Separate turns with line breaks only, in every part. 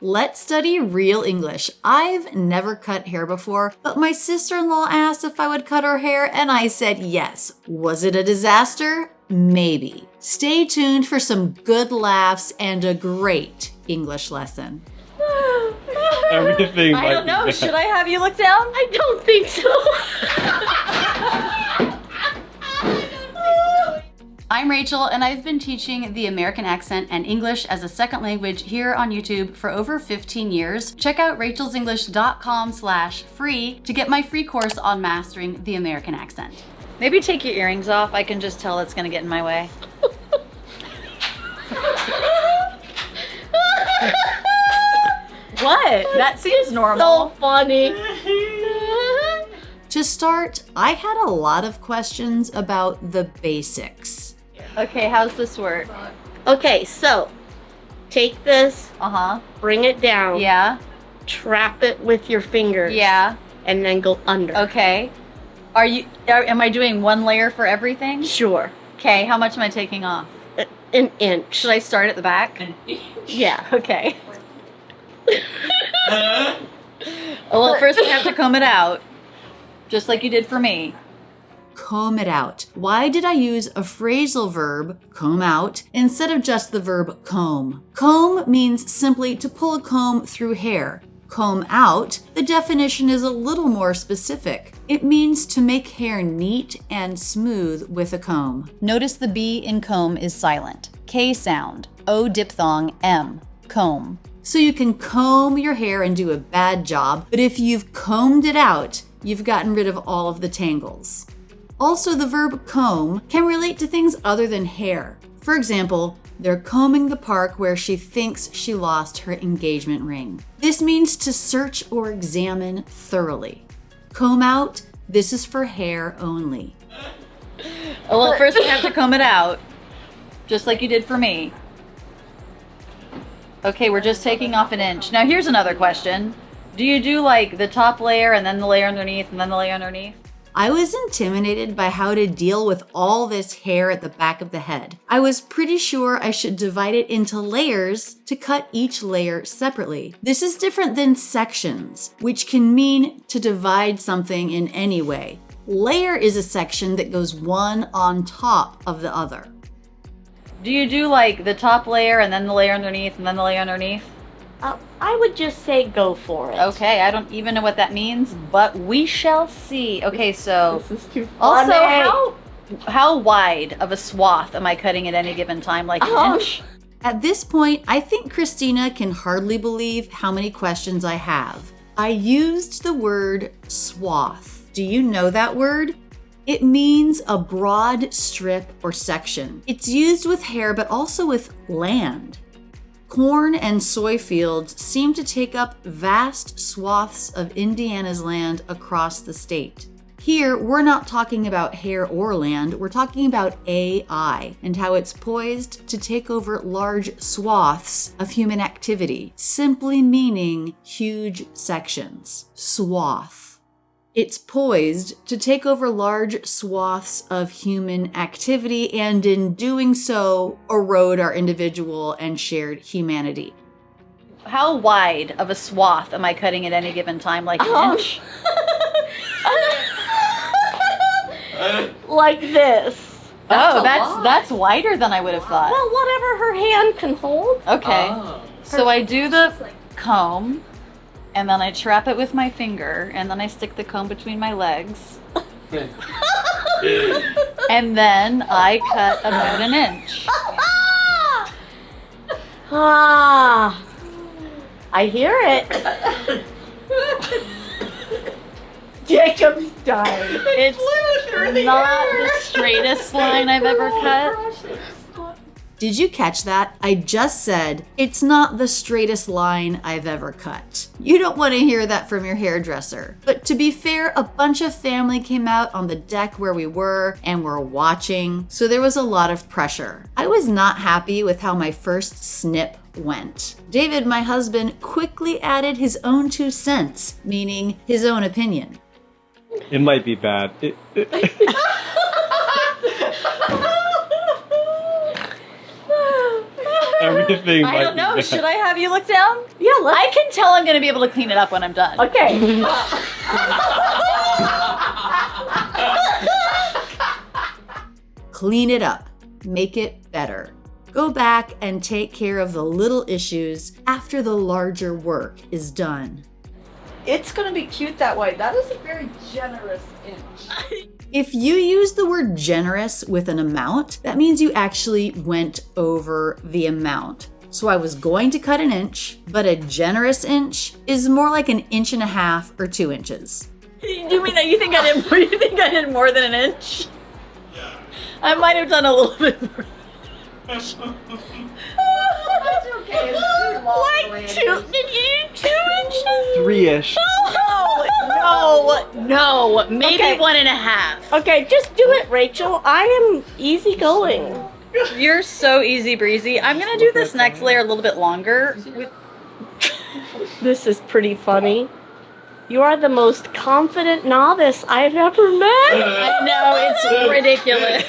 Let's study real English. I've never cut hair before, but my sister-in-law asked if I would cut her hair and I said yes. Was it a disaster? Maybe. Stay tuned for some good laughs and a great English lesson.
Everything.
I don't know. Should I have you look down?
I don't think so.
I'm Rachel, and I've been teaching the American accent and English as a second language here on YouTube for over 15 years. Check out rachelsenglish.com/free to get my free course on mastering the American accent. Maybe take your earrings off. I can just tell it's gonna get in my way. What? That seems normal.
So funny.
To start, I had a lot of questions about the basics.
Okay, how's this work?
Okay, so take this, bring it down,
Yeah,
trap it with your fingers,
yeah,
and then go under.
okay. Am I doing one layer for everything?
Sure.
Okay, how much am I taking off?
An inch.
Should I start at the back?
Yeah.
Okay. Well, first we have to comb it out, just like you did for me.
Comb it out. Why did I use a phrasal verb, comb out, instead of just the verb comb? Comb means simply to pull a comb through hair. Comb out, the definition is a little more specific. It means to make hair neat and smooth with a comb. Notice the B in comb is silent. K sound. O diphthong M. Comb. So you can comb your hair and do a bad job, but if you've combed it out, you've gotten rid of all of the tangles. Also, the verb comb can relate to things other than hair. For example, they're combing the park where she thinks she lost her engagement ring. This means to search or examine thoroughly. Comb out, this is for hair only.
Well, first we have to comb it out, just like you did for me. Okay, we're just taking off an inch. Now here's another question. Do you do like the top layer and then the layer underneath and then the layer underneath?
I was intimidated by how to deal with all this hair at the back of the head. I was pretty sure I should divide it into layers to cut each layer separately. This is different than sections, which can mean to divide something in any way. Layer is a section that goes one on top of the other.
Do you do like the top layer and then the layer underneath and then the layer underneath?
I would just say go for it.
Okay, I don't even know what that means, but we shall see. Okay, so
This is too funny.
also how wide of a swath am I cutting at any given time? Like an inch?
At this point, I think Christina can hardly believe how many questions I have. I used the word swath. Do you know that word? It means a broad strip or section. It's used with hair, but also with land. Corn and soy fields seem to take up vast swaths of Indiana's land across the state. Here, we're not talking about hair or land, we're talking about AI and how it's poised to take over large swaths of human activity, simply meaning huge sections. Swath. It's poised to take over large swaths of human activity and in doing so, erode our individual and shared humanity.
How wide of a swath am I cutting at any given time? Like an inch?
Like this.
That's wider than I would have thought.
Well, whatever her hand can hold.
Okay. So I do the comb, and then I trap it with my finger, and then I stick the comb between my legs. And then I cut about an inch.
Ah, I hear it. Jacob's dying.
It's not the straightest line I've ever cut.
Did you catch that? I just said, it's not the straightest line I've ever cut. You don't want to hear that from your hairdresser. But to be fair, a bunch of family came out on the deck where we were and were watching, so there was a lot of pressure. I was not happy with how my first snip went. David, my husband, quickly added his own 2 cents, meaning his own opinion.
It might be bad. Everything.
I don't know. Should I have you look down?
Yeah, let's.
I can tell I'm going to be able to clean it up when I'm done.
Okay.
Clean it up. Make it better. Go back and take care of the little issues after the larger work is done.
It's gonna be cute that way. That is a very generous inch.
If you use the word generous with an amount, that means you actually went over the amount. So I was going to cut an inch, but a generous inch is more like an inch and a half or 2 inches.
You mean that you think I did more? You think I did more than an inch? Yeah. I might have done a little bit more.
That's okay. It's too long.
Like did you do 2 inches?
3-ish.
No, maybe
Okay.
1.5.
Okay, just do it, Rachel. I am easygoing.
You're so easy breezy. I'm gonna do this next layer a little bit longer.
This is pretty funny. You are the most confident novice I've ever met.
I know, it's ridiculous.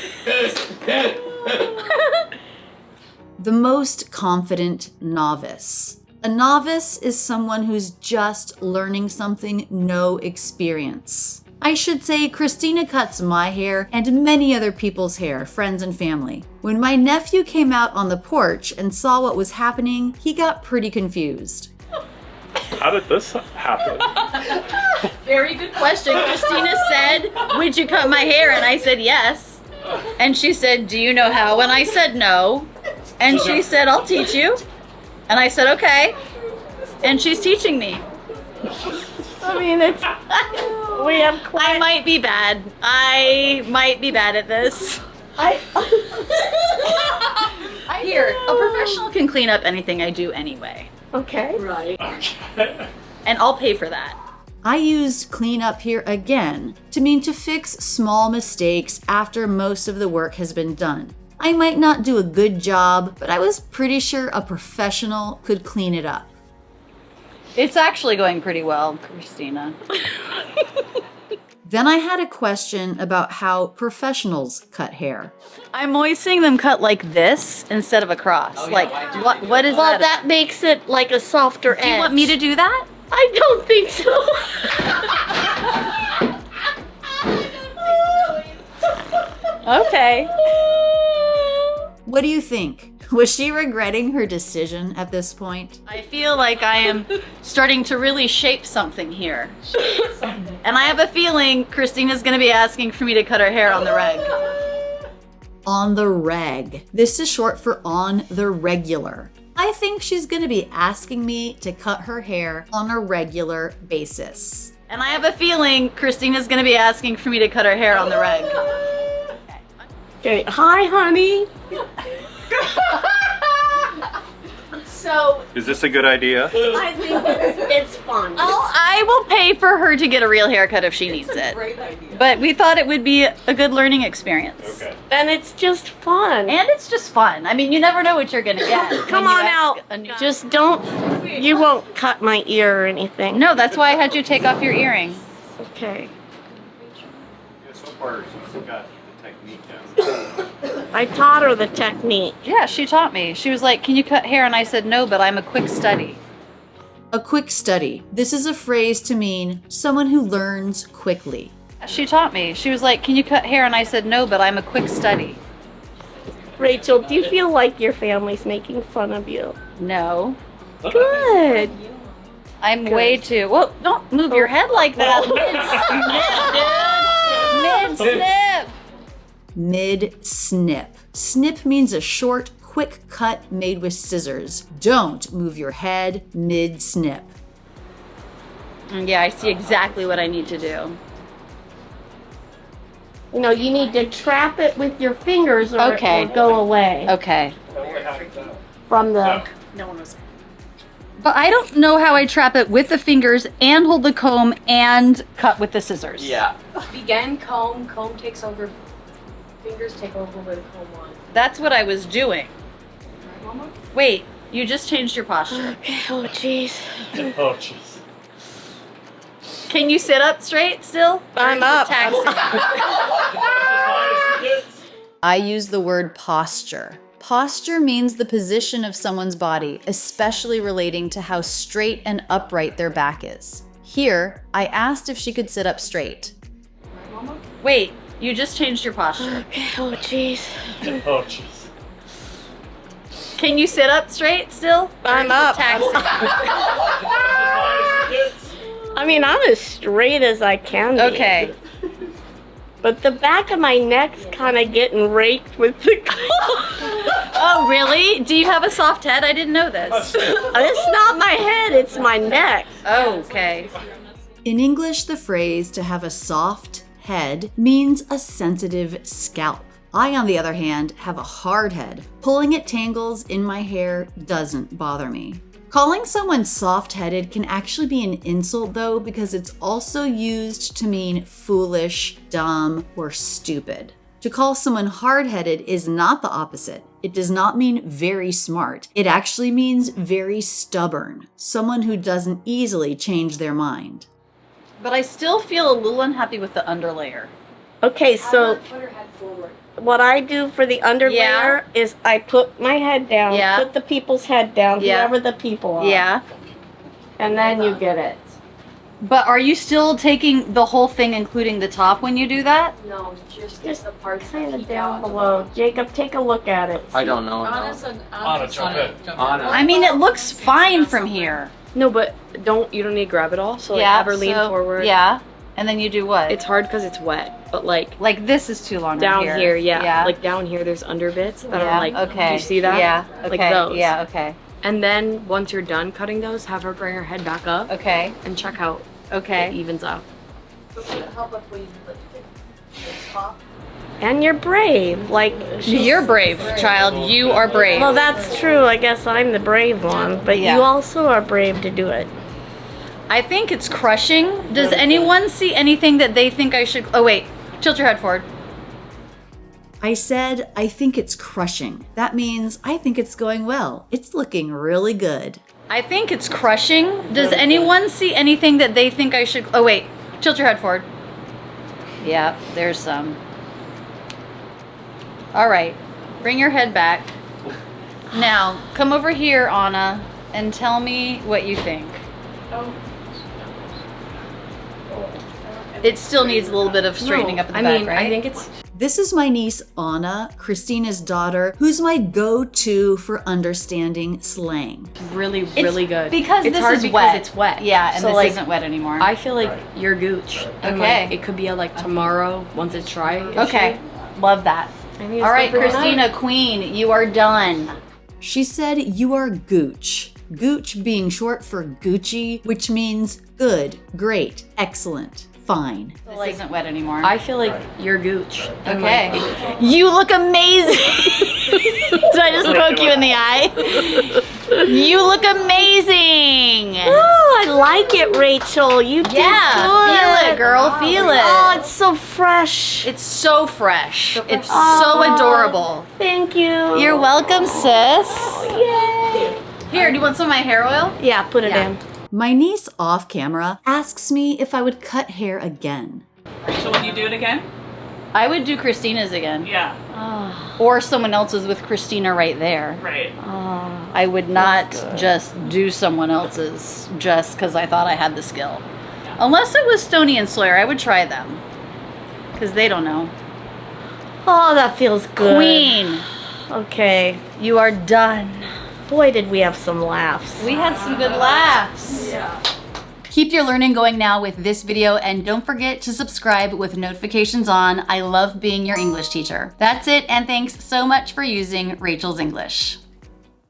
The most confident novice. A novice is someone who's just learning something, no experience. I should say Christina cuts my hair and many other people's hair, friends and family. When my nephew came out on the porch and saw what was happening, he got pretty confused.
How did this happen?
Very good question. Christina said, "Would you cut my hair?" And I said yes. And she said, "Do you know how?" And I said no. And she said, "I'll teach you." And I said, "Okay." And she's teaching me.
I mean, it's we have
I
quite.
might be bad. I might be bad at this. Here, a professional can clean up anything I do anyway.
Okay.
Right.
And I'll pay for that.
I used clean up here again to mean to fix small mistakes after most of the work has been done. I might not do a good job, but I was pretty sure a professional could clean it up.
It's actually going pretty well, Christina.
Then I had a question about how professionals cut hair.
I'm always seeing them cut like this instead of across. Like, what is
Well,
that?
that makes it like a softer edge.
Do you want me to do that?
I don't think so.
Okay.
What do you think? Was she regretting her decision at this point?
I feel like I am starting to really shape something here. And I have a feeling Christina's going to be asking for me to cut her hair on the reg.
On the reg. This is short for on the regular. I think she's going to be asking me to cut her hair on a regular basis.
And I have a feeling Christina's going to be asking for me to cut her hair on the reg.
Okay. Hi, honey. So
Is this a good idea?
I think it's fun.
I will pay for her to get a real haircut if she needs it.
Great idea.
But we thought it would be a good learning experience.
Okay.
And it's just fun.
And it's just fun. I mean, you never know what you're going to get.
Come
when you
on
ask
out.
a new-
Just don't. You won't cut my ear or anything.
No, that's why I had you take off your earring.
Okay.
So far, she's got the technique down.
I taught her the technique.
Yeah, she taught me. She was like, "Can you cut hair?" And I said, "No, but I'm a quick study."
A quick study. This is a phrase to mean someone who learns quickly.
She taught me. She was like, "Can you cut hair?" And I said, "No, but I'm a quick study."
Rachel, do you feel like your family's making fun of you?
No.
Good.
I'm way too. Whoa, don't move your head like that. Mid-snip, dude. Mid-snip.
Mid-snip. Snip means a short, quick cut made with scissors. Don't move your head mid-snip.
Yeah, I see exactly what I need to do.
You know, you need to trap it with your fingers or
Okay.
it will go away
Okay.
from the...
But I don't know how I trap it with the fingers and hold the comb and cut with the scissors.
Yeah. Begin comb, comb takes over, fingers take over with comb on.
That's what I was doing. Wait, you just changed your posture.
Okay, oh jeez.
Oh, jeez.
Can you sit up straight still?
I'm
Or is it
up.
taxing?
I use the word posture. Posture means the position of someone's body, especially relating to how straight and upright their back is. Here, I asked if she could sit up straight.
Wait, you just changed your posture.
Okay, oh jeez.
Oh, jeez.
Can you sit up straight still?
I'm
Or is it
up.
taxing?
I mean, I'm as straight as I can be.
Okay.
But the back of my neck's kind of getting raked with the
Oh, really? Do you have a soft head? I didn't know this.
It's not my head, it's my neck.
Oh, okay.
In English, the phrase to have a soft head means a sensitive scalp. I, on the other hand, have a hard head. Pulling at tangles in my hair doesn't bother me. Calling someone soft-headed can actually be an insult though, because it's also used to mean foolish, dumb, or stupid. To call someone hard-headed is not the opposite. It does not mean very smart. It actually means very stubborn, someone who doesn't easily change their mind.
But I still feel a little unhappy with the underlayer.
Okay, so
Put her head forward.
what I do for the underlayer is I put my head down,
Yeah.
put the people's head down,
Yeah.
whoever the people are.
Yeah.
And then you get it.
But are you still taking the whole thing, including the top, when you do that?
No, just the parts that
Kind of
peek
down
out.
below. Jacob, take a look at it.
I don't know.
Anna's
No.
an
Anna, jump in.
Anna.
I mean, it looks fine from here.
No, but you don't need to grab it all. So like
Yeah.
have her lean
so-
forward.
Yeah. And then you do what?
It's hard because it's wet, but like
this is too long.
down
right
here, yeah.
Yeah.
Like down here, there's under bits that
yeah.
are like.
Okay.
Do you see that?
Yeah. Okay.
Like those.
Yeah. Okay.
And then once you're done cutting those, have her bring her head back up
Okay.
and check how it
Okay.
evens out.
Would it help if we lifted the top?
And you're brave. Like,
You're brave, child. You are brave.
well, that's true. I guess I'm the brave one, but
Yeah.
you also are brave to do it.
I think it's crushing. Does anyone see anything that they think I should? Oh wait, tilt your head forward.
I said, I think it's crushing. That means I think it's going well. It's looking really good.
I think it's crushing. Does anyone see anything that they think I should? Oh wait, tilt your head forward. Yeah, there's some. All right, bring your head back. Now, come over here, Anna, and tell me what you think. It still needs a little bit of straightening up in the back, right?
I think it's
This is my niece Anna, Christina's daughter, who's my go-to for understanding slang.
really, really good.
Because
it's
this
hard
is
because
wet.
it's wet.
Yeah, and
So,
this
like,
isn't wet anymore.
I feel like you're Gucc. And
Okay.
like, it could be a like tomorrow once it's dry.
Okay, love that.
I think it's
All right,
good for
Christina Queen, you are done.
She said you are Gucc. Gucc being short for Gucci, which means good, great, excellent, fine.
This isn't wet anymore.
I feel like you're Gucc. And,
Okay.
like,
You look amazing. Did I just poke you in the eye? You look amazing.
Oh, I like it, Rachel. You did
Yeah,
good.
feel it, girl. Feel it.
Oh, it's so fresh.
It's so fresh. It's so
Oh.
adorable.
Thank you.
You're welcome, sis.
Yay.
Here, do you want some of my hair oil?
Yeah, put it
Yeah.
in.
My niece off camera asks me if I would cut hair again.
So would you do it again?
I would do Christina's again.
Yeah.
Or someone else's with Christina right there.
Right.
I would not just do someone else's just because I thought I had the skill. Unless it was Stoney and Sawyer, I would try them. Because they don't know.
Oh, that feels good.
Queen,
Okay.
you are done.
Boy, did we have some laughs.
We had some good laughs. Keep your learning going now with this video, and don't forget to subscribe with notifications on. I love being your English teacher. That's it, and thanks so much for using Rachel's English.